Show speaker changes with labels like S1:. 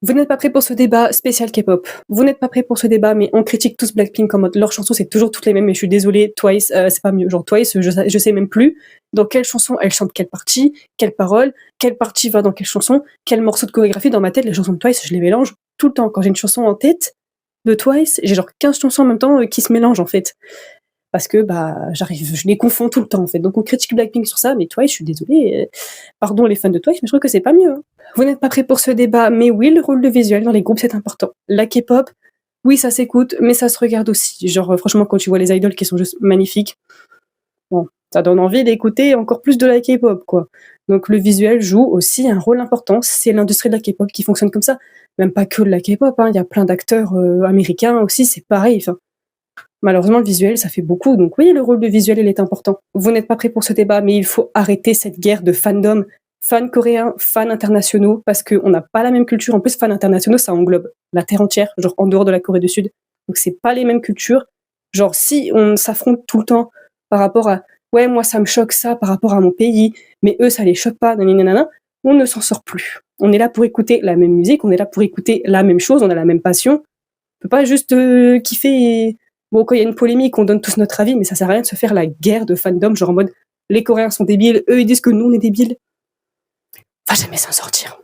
S1: Vous n'êtes pas prêts pour ce débat spécial K-pop. Vous n'êtes pas prêts pour ce débat, mais on critique tous Blackpink en mode leurs chansons c'est toujours toutes les mêmes, mais je suis désolée, Twice, c'est pas mieux. Genre Twice, je sais même plus dans quelle chanson elle chante quelle partie, quelle partie va dans quelle chanson, quel morceau de chorégraphie. Dans ma tête, les chansons de Twice, je les mélange tout le temps. Quand j'ai une chanson en tête de Twice, j'ai genre 15 chansons en même temps qui se mélangent en fait. Parce que je les confonds tout le temps en fait. Donc on critique Blackpink sur ça, mais Twice, je suis désolée, pardon les fans de Twice, mais je trouve que c'est pas mieux, hein. Vous n'êtes pas prêts pour ce débat, mais oui, le rôle de visuel dans les groupes, c'est important. La K-pop, oui, ça s'écoute, mais ça se regarde aussi. Genre, franchement, quand tu vois les idoles qui sont juste magnifiques, bon, ça donne envie d'écouter encore plus de la K-pop, quoi. Donc le visuel joue aussi un rôle important. C'est l'industrie de la K-pop qui fonctionne comme ça. Même pas que de la K-pop, hein. Il y a plein d'acteurs américains aussi, c'est pareil. Enfin, malheureusement, le visuel, ça fait beaucoup. Donc oui, le rôle de visuel, il est important. Vous n'êtes pas prêts pour ce débat, mais il faut arrêter cette guerre de fandom. Fans coréens, fans internationaux, parce qu'on n'a pas la même culture. En plus, fans internationaux, ça englobe la terre entière, genre en dehors de la Corée du Sud. Donc c'est pas les mêmes cultures. Genre si on s'affronte tout le temps par rapport à ouais, moi ça me choque ça par rapport à mon pays, mais eux ça les choque pas, nanana, on ne s'en sort plus. On est là pour écouter la même musique, on est là pour écouter la même chose, on a la même passion. On peut pas juste kiffer. Bon, quand il y a une polémique, on donne tous notre avis, mais ça sert à rien de se faire la guerre de fandom, genre en mode les Coréens sont débiles, eux ils disent que nous on est débiles. Va jamais s'en sortir.